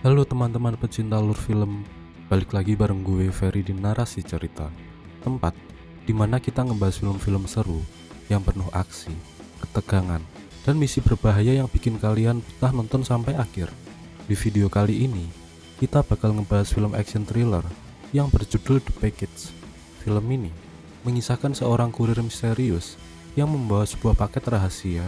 Halo teman-teman pecinta alur film, balik lagi bareng gue Ferry di Narasi Cerita, tempat dimana kita ngebahas film-film seru yang penuh aksi, ketegangan, dan misi berbahaya yang bikin kalian betah nonton sampai akhir. Di video kali ini, kita bakal ngebahas film action thriller yang berjudul The Package. Film ini mengisahkan seorang kurir misterius yang membawa sebuah paket rahasia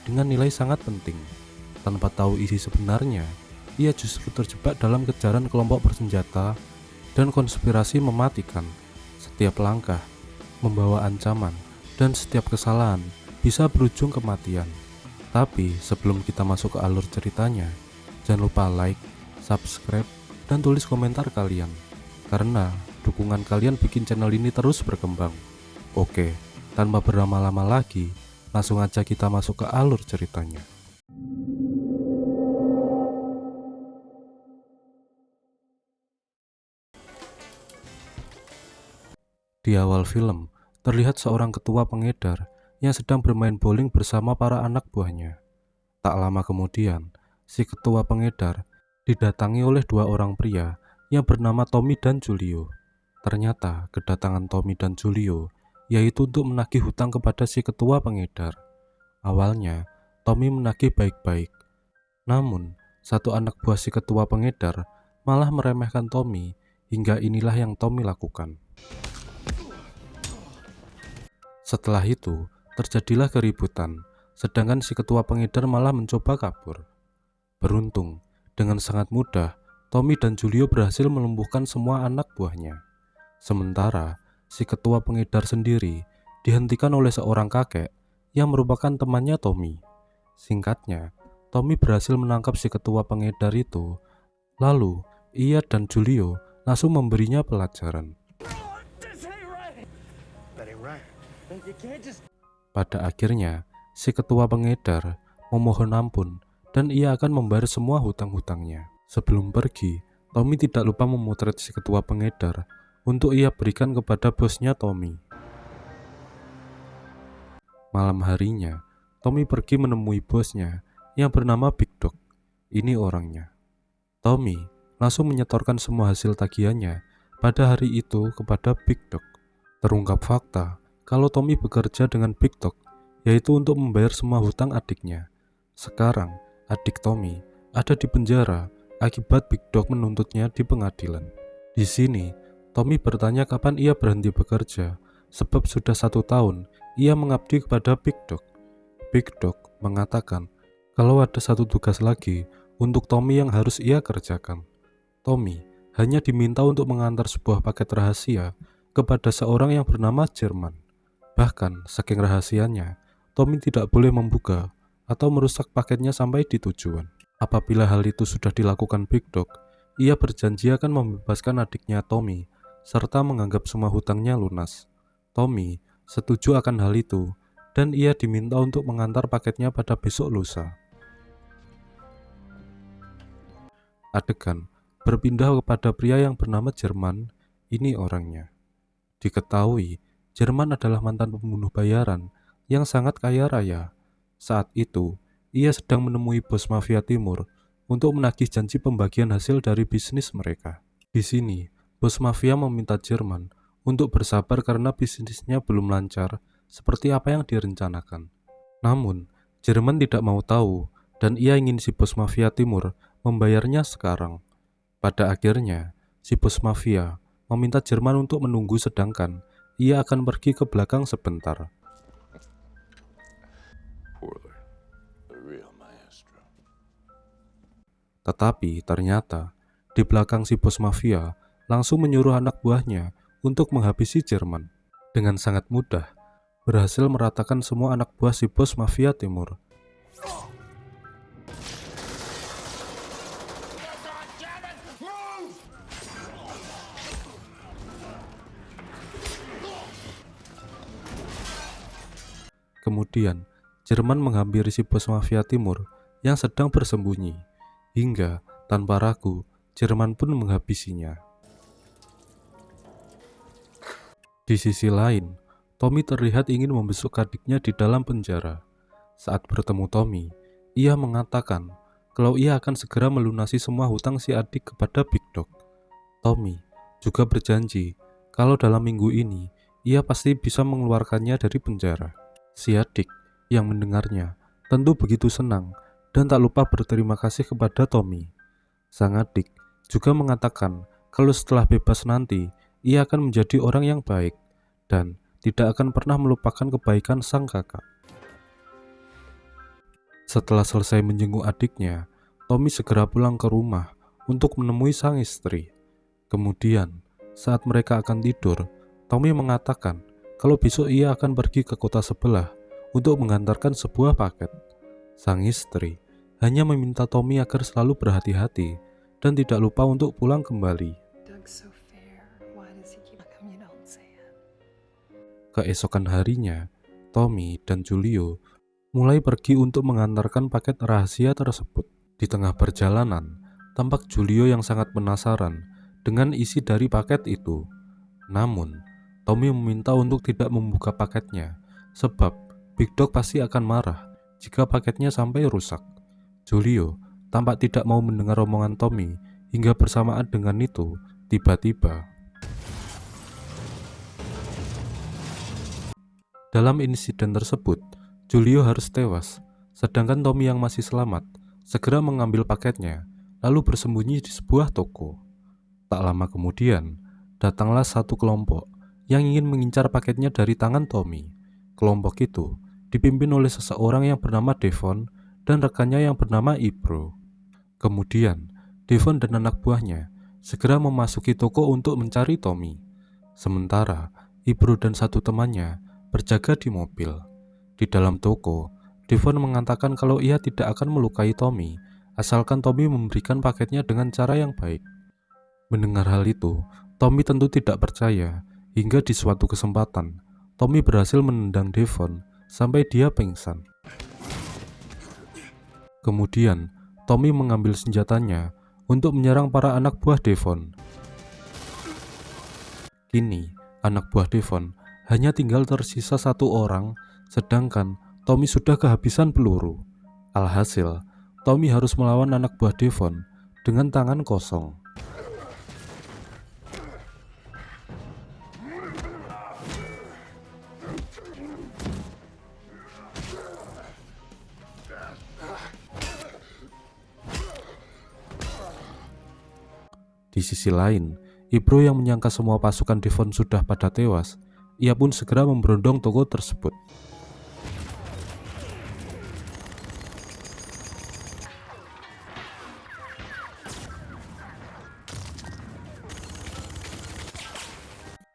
dengan nilai sangat penting. Tanpa tahu isi sebenarnya, ia justru terjebak dalam kejaran kelompok bersenjata dan konspirasi mematikan. Setiap langkah membawa ancaman dan setiap kesalahan bisa berujung kematian. Tapi sebelum kita masuk ke alur ceritanya, jangan lupa like, subscribe, dan tulis komentar kalian, karena dukungan kalian bikin channel ini terus berkembang. Oke, tanpa berlama-lama lagi, langsung aja kita masuk ke alur ceritanya. Di awal film, terlihat seorang ketua pengedar yang sedang bermain bowling bersama para anak buahnya. Tak lama kemudian, si ketua pengedar didatangi oleh dua orang pria yang bernama Tommy dan Julio. Ternyata kedatangan Tommy dan Julio yaitu untuk menagih hutang kepada si ketua pengedar. Awalnya, Tommy menagih baik-baik. Namun, satu anak buah si ketua pengedar malah meremehkan Tommy, hingga inilah yang Tommy lakukan. Setelah itu, terjadilah keributan, sedangkan si ketua pengedar malah mencoba kabur. Beruntung, dengan sangat mudah, Tommy dan Julio berhasil melumpuhkan semua anak buahnya. Sementara, si ketua pengedar sendiri dihentikan oleh seorang kakek yang merupakan temannya Tommy. Singkatnya, Tommy berhasil menangkap si ketua pengedar itu, lalu ia dan Julio langsung memberinya pelajaran. Pada akhirnya, si ketua pengedar memohon ampun dan ia akan membayar semua hutang-hutangnya. Sebelum pergi, Tommy tidak lupa memotret si ketua pengedar untuk ia berikan kepada bosnya Tommy. Malam harinya, Tommy pergi menemui bosnya yang bernama Big Dog. Ini orangnya. Tommy langsung menyetorkan semua hasil tagihannya pada hari itu kepada Big Dog. Terungkap fakta kalau Tommy bekerja dengan Big Dog, yaitu untuk membayar semua hutang adiknya. Sekarang, adik Tommy ada di penjara akibat Big Dog menuntutnya di pengadilan. Di sini, Tommy bertanya kapan ia berhenti bekerja, sebab sudah 1 tahun ia mengabdi kepada Big Dog. Big Dog mengatakan kalau ada satu tugas lagi untuk Tommy yang harus ia kerjakan. Tommy hanya diminta untuk mengantar sebuah paket rahasia kepada seorang yang bernama Jerman. Bahkan, saking rahasianya, Tommy tidak boleh membuka atau merusak paketnya sampai di tujuan. Apabila hal itu sudah dilakukan Big Dog, ia berjanji akan membebaskan adiknya Tommy, serta menganggap semua hutangnya lunas. Tommy setuju akan hal itu, dan ia diminta untuk mengantar paketnya pada besok lusa. Adegan berpindah kepada pria yang bernama Jerman. Ini orangnya. Diketahui, Jerman adalah mantan pembunuh bayaran yang sangat kaya raya. Saat itu, ia sedang menemui bos mafia timur untuk menagih janji pembagian hasil dari bisnis mereka. Di sini, bos mafia meminta Jerman untuk bersabar karena bisnisnya belum lancar seperti apa yang direncanakan. Namun, Jerman tidak mau tahu dan ia ingin si bos mafia timur membayarnya sekarang. Pada akhirnya, si bos mafia meminta Jerman untuk menunggu sedangkan ia akan pergi ke belakang sebentar. Tetapi ternyata di belakang si bos mafia langsung menyuruh anak buahnya untuk menghabisi Jerman. Dengan sangat mudah, berhasil meratakan semua anak buah si bos mafia timur. Kemudian, Jerman menghampiri si bos mafia timur yang sedang bersembunyi, hingga tanpa ragu, Jerman pun menghabisinya. Di sisi lain, Tommy terlihat ingin membesuk adiknya di dalam penjara. Saat bertemu Tommy, ia mengatakan kalau ia akan segera melunasi semua hutang si adik kepada Big Dog. Tommy juga berjanji kalau dalam minggu ini ia pasti bisa mengeluarkannya dari penjara. Si adik yang mendengarnya tentu begitu senang dan tak lupa berterima kasih kepada Tommy. Sang adik juga mengatakan kalau setelah bebas nanti ia akan menjadi orang yang baik dan tidak akan pernah melupakan kebaikan sang kakak. Setelah selesai menjenguk adiknya, Tommy segera pulang ke rumah untuk menemui sang istri. Kemudian, saat mereka akan tidur, Tommy mengatakan kalau besok ia akan pergi ke kota sebelah untuk mengantarkan sebuah paket. Sang istri hanya meminta Tommy agar selalu berhati-hati dan tidak lupa untuk pulang kembali. Keesokan harinya, Tommy dan Julio mulai pergi untuk mengantarkan paket rahasia tersebut. Di tengah perjalanan, tampak Julio yang sangat penasaran dengan isi dari paket itu. Namun, Tommy meminta untuk tidak membuka paketnya, sebab Big Dog pasti akan marah jika paketnya sampai rusak. Julio tampak tidak mau mendengar omongan Tommy, hingga bersamaan dengan itu, tiba-tiba dalam insiden tersebut, Julio harus tewas, sedangkan Tommy yang masih selamat segera mengambil paketnya, lalu bersembunyi di sebuah toko. Tak lama kemudian, datanglah satu kelompok yang ingin mengincar paketnya dari tangan Tommy. Kelompok itu dipimpin oleh seseorang yang bernama Devon dan rekannya yang bernama Ibro. Kemudian, Devon dan anak buahnya segera memasuki toko untuk mencari Tommy. Sementara, Ibro dan satu temannya berjaga di mobil. Di dalam toko, Devon mengatakan kalau ia tidak akan melukai Tommy, asalkan Tommy memberikan paketnya dengan cara yang baik. Mendengar hal itu, Tommy tentu tidak percaya, hingga di suatu kesempatan, Tommy berhasil menendang Devon sampai dia pingsan. Kemudian, Tommy mengambil senjatanya untuk menyerang para anak buah Devon. Kini, anak buah Devon hanya tinggal tersisa satu orang, sedangkan Tommy sudah kehabisan peluru. Alhasil, Tommy harus melawan anak buah Devon dengan tangan kosong. Di sisi lain, Ibro yang menyangka semua pasukan Devon sudah pada tewas, ia pun segera memberondong toko tersebut.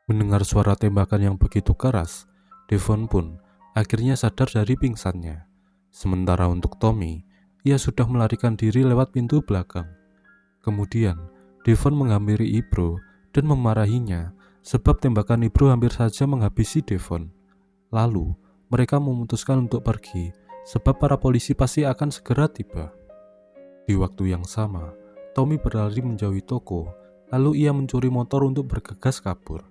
Mendengar suara tembakan yang begitu keras, Devon pun akhirnya sadar dari pingsannya. Sementara untuk Tommy, ia sudah melarikan diri lewat pintu belakang. Kemudian, Devon menghampiri Ibro dan memarahinya sebab tembakan Ibro hampir saja menghabisi Devon. Lalu, mereka memutuskan untuk pergi sebab para polisi pasti akan segera tiba. Di waktu yang sama, Tommy berlari menjauhi toko, lalu ia mencuri motor untuk bergegas kabur.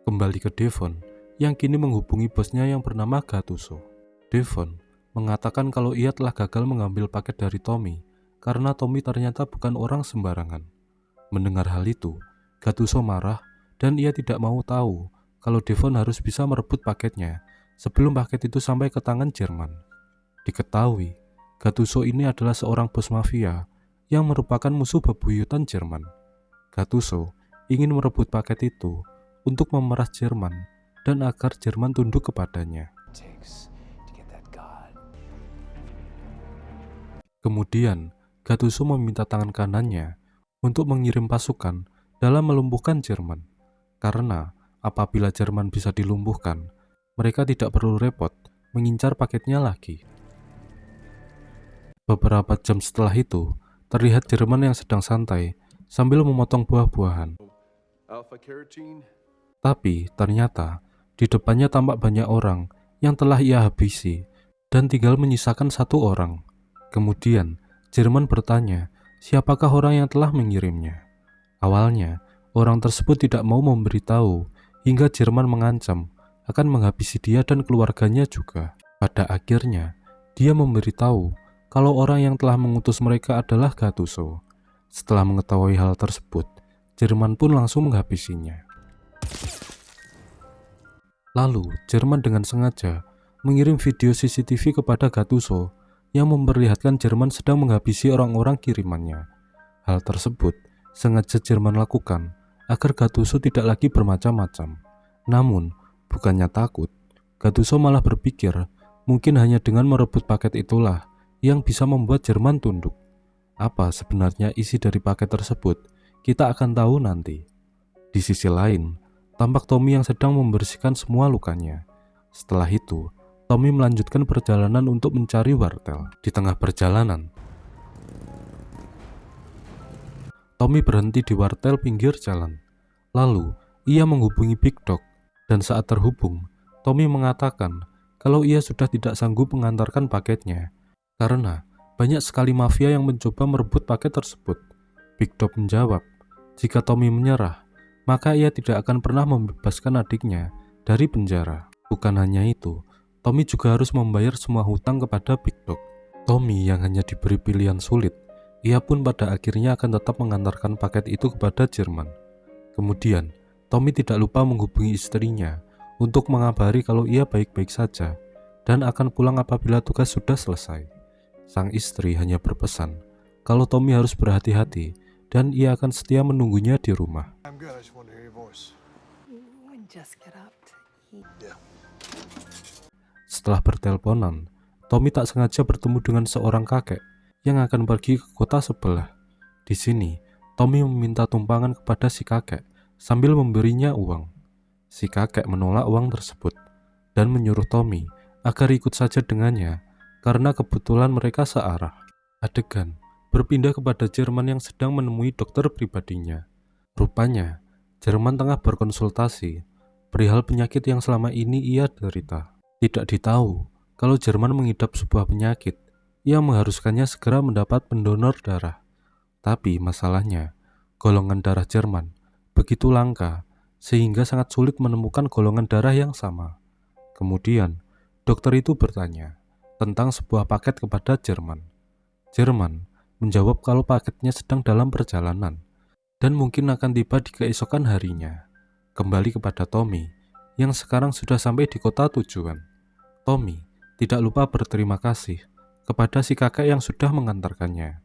Kembali ke Devon, yang kini menghubungi bosnya yang bernama Gattuso. Devon mengatakan kalau ia telah gagal mengambil paket dari Tommy, karena Tommy ternyata bukan orang sembarangan. Mendengar hal itu, Gattuso marah dan ia tidak mau tahu kalau Devon harus bisa merebut paketnya sebelum paket itu sampai ke tangan Jerman. Diketahui, Gattuso ini adalah seorang bos mafia yang merupakan musuh bebuyutan Jerman. Gattuso ingin merebut paket itu untuk memeras Jerman dan agar Jerman tunduk kepadanya. Kemudian, Gattuso meminta tangan kanannya untuk mengirim pasukan dalam melumpuhkan Jerman, karena apabila Jerman bisa dilumpuhkan, mereka tidak perlu repot mengincar paketnya lagi. Beberapa jam setelah itu, terlihat Jerman yang sedang santai sambil memotong buah-buahan. Tapi ternyata di depannya tampak banyak orang yang telah ia habisi dan tinggal menyisakan satu orang. Kemudian Jerman bertanya siapakah orang yang telah mengirimnya. Awalnya orang tersebut tidak mau memberitahu hingga Jerman mengancam akan menghabisi dia dan keluarganya juga. Pada akhirnya, dia memberitahu kalau orang yang telah mengutus mereka adalah Gattuso. Setelah mengetahui hal tersebut, Jerman pun langsung menghabisinya. Lalu, Jerman dengan sengaja mengirim video CCTV kepada Gattuso yang memperlihatkan Jerman sedang menghabisi orang-orang kirimannya. Hal tersebut sengaja Jerman lakukan agar Gattuso tidak lagi bermacam-macam. Namun, bukannya takut, Gattuso malah berpikir mungkin hanya dengan merebut paket itulah yang bisa membuat Jerman tunduk. Apa sebenarnya isi dari paket tersebut, kita akan tahu nanti. Di sisi lain, tampak Tommy yang sedang membersihkan semua lukanya. Setelah itu, Tommy melanjutkan perjalanan untuk mencari Wartel. Di tengah perjalanan, Tommy berhenti di wartel pinggir jalan. Lalu, ia menghubungi Big Dog, dan saat terhubung, Tommy mengatakan kalau ia sudah tidak sanggup mengantarkan paketnya, karena banyak sekali mafia yang mencoba merebut paket tersebut. Big Dog menjawab, jika Tommy menyerah, maka ia tidak akan pernah membebaskan adiknya dari penjara. Bukan hanya itu, Tommy juga harus membayar semua hutang kepada Big Dog. Tommy yang hanya diberi pilihan sulit, ia pun pada akhirnya akan tetap mengantarkan paket itu kepada Jerman. Kemudian, Tommy tidak lupa menghubungi istrinya untuk mengabari kalau ia baik-baik saja dan akan pulang apabila tugas sudah selesai. Sang istri hanya berpesan kalau Tommy harus berhati-hati dan ia akan setia menunggunya di rumah. Setelah berteleponan, Tommy tak sengaja bertemu dengan seorang kakek yang akan pergi ke kota sebelah. Di sini, Tommy meminta tumpangan kepada si kakek sambil memberinya uang. Si kakek menolak uang tersebut dan menyuruh Tommy agar ikut saja dengannya karena kebetulan mereka searah. Adegan berpindah kepada Jerman yang sedang menemui dokter pribadinya. Rupanya, Jerman tengah berkonsultasi perihal penyakit yang selama ini ia derita. Tidak ditahu kalau Jerman mengidap sebuah penyakit yang mengharuskannya segera mendapat pendonor darah. Tapi masalahnya, golongan darah Jerman begitu langka sehingga sangat sulit menemukan golongan darah yang sama. Kemudian, dokter itu bertanya tentang sebuah paket kepada Jerman. Jerman menjawab kalau paketnya sedang dalam perjalanan dan mungkin akan tiba di keesokan harinya. Kembali kepada Tommy yang sekarang sudah sampai di kota tujuan. Tommy tidak lupa berterima kasih kepada si kakek yang sudah mengantarkannya.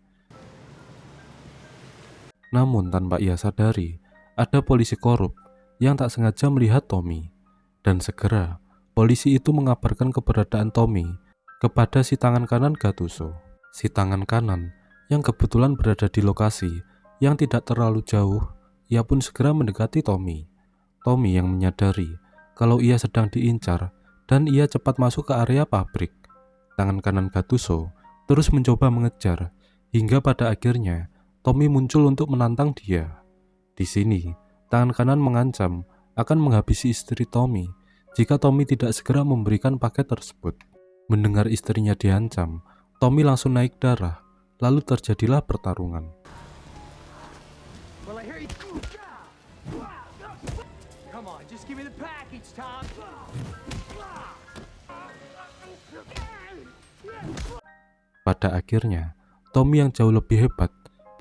Namun tanpa ia sadari, ada polisi korup yang tak sengaja melihat Tommy. Dan segera, polisi itu mengabarkan keberadaan Tommy kepada si tangan kanan Gattuso. Si tangan kanan yang kebetulan berada di lokasi yang tidak terlalu jauh, ia pun segera mendekati Tommy. Tommy yang menyadari kalau ia sedang diincar dan ia cepat masuk ke area pabrik. Tangan kanan Gattuso terus mencoba mengejar hingga pada akhirnya Tommy muncul untuk menantang dia. Di sini, tangan kanan mengancam akan menghabisi istri Tommy jika Tommy tidak segera memberikan paket tersebut. Mendengar istrinya diancam, Tommy langsung naik darah, lalu terjadilah pertarungan. Pada akhirnya, Tommy yang jauh lebih hebat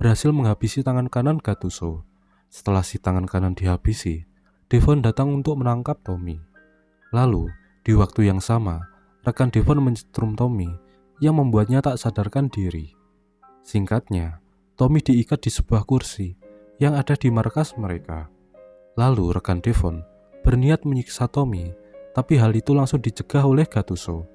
berhasil menghabisi tangan kanan Gattuso. Setelah si tangan kanan dihabisi, Devon datang untuk menangkap Tommy. Lalu, di waktu yang sama, rekan Devon menyetrum Tommy yang membuatnya tak sadarkan diri. Singkatnya, Tommy diikat di sebuah kursi yang ada di markas mereka. Lalu rekan Devon berniat menyiksa Tommy, tapi hal itu langsung dicegah oleh Gattuso.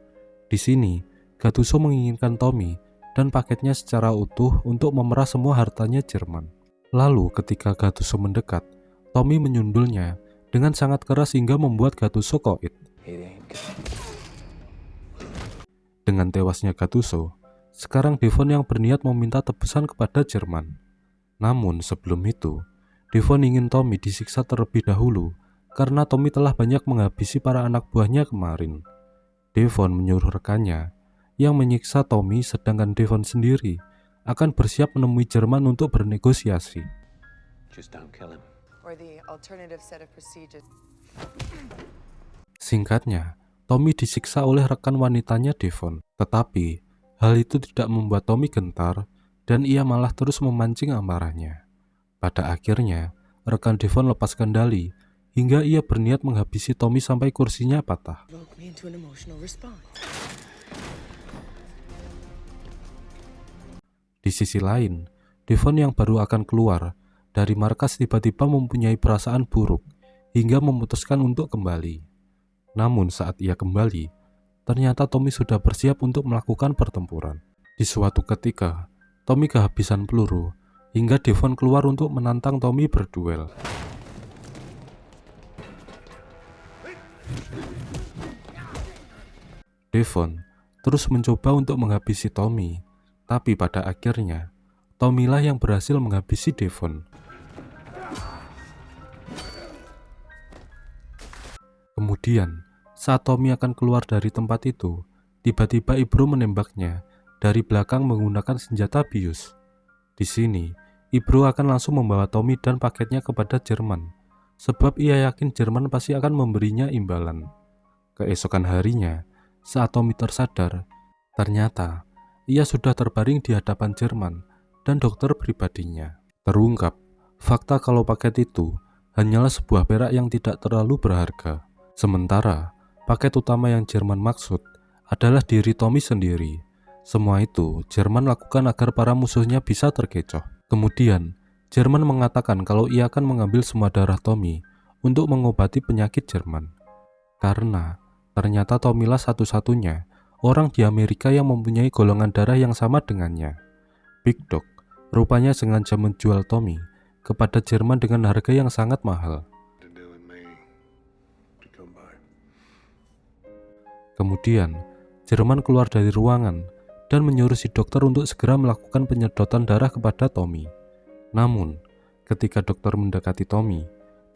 Di sini, Gattuso menginginkan Tommy dan paketnya secara utuh untuk memerah semua hartanya Jerman. Lalu ketika Gattuso mendekat, Tommy menyundulnya dengan sangat keras hingga membuat Gattuso koit. Dengan tewasnya Gattuso, sekarang Devon yang berniat meminta tebusan kepada Jerman. Namun sebelum itu, Devon ingin Tommy disiksa terlebih dahulu karena Tommy telah banyak menghabisi para anak buahnya kemarin. Devon menyuruh rekannya yang menyiksa Tommy, sedangkan Devon sendiri akan bersiap menemui Jerman untuk bernegosiasi. Singkatnya, Tommy disiksa oleh rekan wanitanya Devon. Tetapi hal itu tidak membuat Tommy gentar dan ia malah terus memancing amarahnya. Pada akhirnya, rekan Devon lepas kendali hingga ia berniat menghabisi Tommy sampai kursinya patah. Di sisi lain, Devon yang baru akan keluar dari markas tiba-tiba mempunyai perasaan buruk hingga memutuskan untuk kembali. Namun saat ia kembali, ternyata Tommy sudah bersiap untuk melakukan pertempuran. Di suatu ketika, Tommy kehabisan peluru hingga Devon keluar untuk menantang Tommy berduel. Devon terus mencoba untuk menghabisi Tommy, tapi pada akhirnya Tommy lah yang berhasil menghabisi Devon. Kemudian, saat Tommy akan keluar dari tempat itu, tiba-tiba Ibro menembaknya dari belakang menggunakan senjata bius. Di sini, Ibro akan langsung membawa Tommy dan paketnya kepada Jerman, sebab ia yakin Jerman pasti akan memberinya imbalan. Keesokan harinya, saat Tommy tersadar, ternyata ia sudah terbaring di hadapan Jerman dan dokter pribadinya. Terungkap fakta kalau paket itu hanyalah sebuah perak yang tidak terlalu berharga. Sementara paket utama yang Jerman maksud adalah diri Tommy sendiri. Semua itu Jerman lakukan agar para musuhnya bisa terkecoh. Kemudian Jerman mengatakan kalau ia akan mengambil semua darah Tommy untuk mengobati penyakit Jerman. Karena ternyata Tommy lah satu-satunya orang di Amerika yang mempunyai golongan darah yang sama dengannya. Big Dog rupanya sengaja menjual Tommy kepada Jerman dengan harga yang sangat mahal. Kemudian, Jerman keluar dari ruangan dan menyuruh si dokter untuk segera melakukan penyedotan darah kepada Tommy. Namun, ketika dokter mendekati Tommy,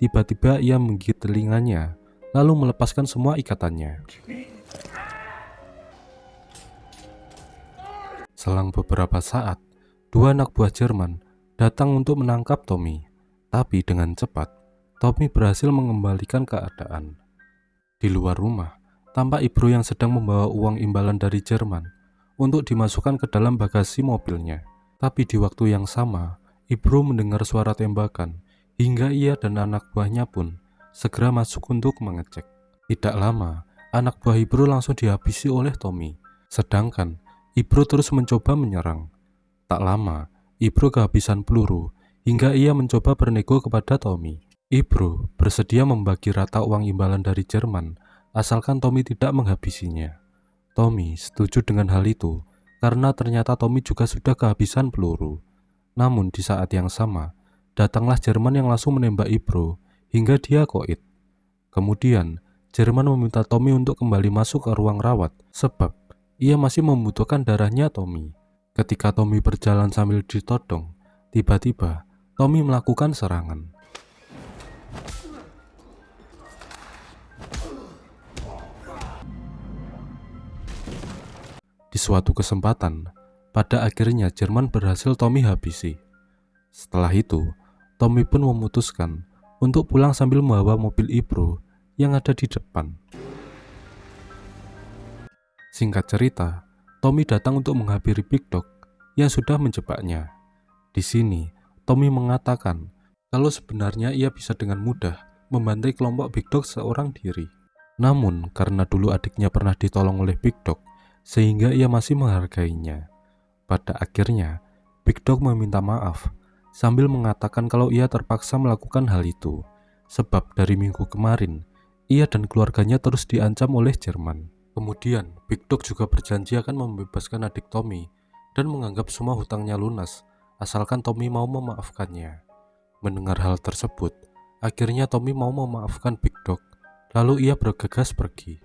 tiba-tiba ia menggigit telinganya, lalu melepaskan semua ikatannya. Selang beberapa saat, dua anak buah Jerman datang untuk menangkap Tommy. Tapi dengan cepat, Tommy berhasil mengembalikan keadaan. Di luar rumah, tampak Ibro yang sedang membawa uang imbalan dari Jerman untuk dimasukkan ke dalam bagasi mobilnya. Tapi di waktu yang sama, Ibro mendengar suara tembakan hingga ia dan anak buahnya pun segera masuk untuk mengecek. Tidak lama, anak buah Ibro langsung dihabisi oleh Tommy. Sedangkan Ibro terus mencoba menyerang. Tak lama, Ibro kehabisan peluru hingga ia mencoba bernego kepada Tommy. Ibro bersedia membagi rata uang imbalan dari Jerman asalkan Tommy tidak menghabisinya. Tommy setuju dengan hal itu karena ternyata Tommy juga sudah kehabisan peluru. Namun di saat yang sama, datanglah Jerman yang langsung menembak Ibro hingga dia koit. Kemudian, Jerman meminta Tommy untuk kembali masuk ke ruang rawat sebab ia masih membutuhkan darahnya Tommy. Ketika Tommy berjalan sambil ditodong, tiba-tiba Tommy melakukan serangan. Di suatu kesempatan, pada akhirnya Jerman berhasil Tommy habisi. Setelah itu, Tommy pun memutuskan untuk pulang sambil membawa mobil Ibro yang ada di depan. Singkat cerita, Tommy datang untuk menghampiri Big Dog yang sudah menjebaknya. Di sini, Tommy mengatakan kalau sebenarnya ia bisa dengan mudah membantai kelompok Big Dog seorang diri. Namun, karena dulu adiknya pernah ditolong oleh Big Dog, sehingga ia masih menghargainya. Pada akhirnya, Big Dog meminta maaf sambil mengatakan kalau ia terpaksa melakukan hal itu, sebab dari minggu kemarin, ia dan keluarganya terus diancam oleh Jerman. Kemudian, Big Dog juga berjanji akan membebaskan adik Tommy dan menganggap semua hutangnya lunas, asalkan Tommy mau memaafkannya. Mendengar hal tersebut, akhirnya Tommy mau memaafkan Big Dog, lalu ia bergegas pergi.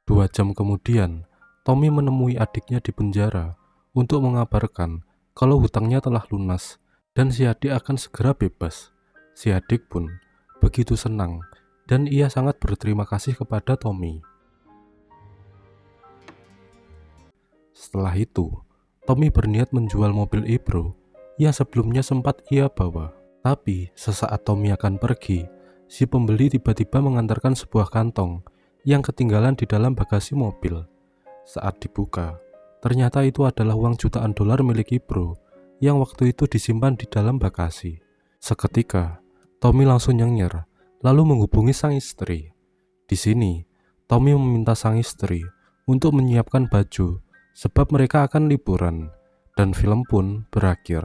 2 jam kemudian, Tommy menemui adiknya di penjara untuk mengabarkan kalau hutangnya telah lunas dan si adik akan segera bebas. Si adik pun begitu senang dan ia sangat berterima kasih kepada Tommy. Setelah itu, Tommy berniat menjual mobil Ibro yang sebelumnya sempat ia bawa. Tapi sesaat Tommy akan pergi, si pembeli tiba-tiba mengantarkan sebuah kantong yang ketinggalan di dalam bagasi mobil. Saat dibuka, ternyata itu adalah uang jutaan dolar milik Ibro yang waktu itu disimpan di dalam bagasi. Seketika, Tommy langsung nyenyer, lalu menghubungi sang istri. Di sini, Tommy meminta sang istri untuk menyiapkan baju sebab mereka akan liburan, dan film pun berakhir.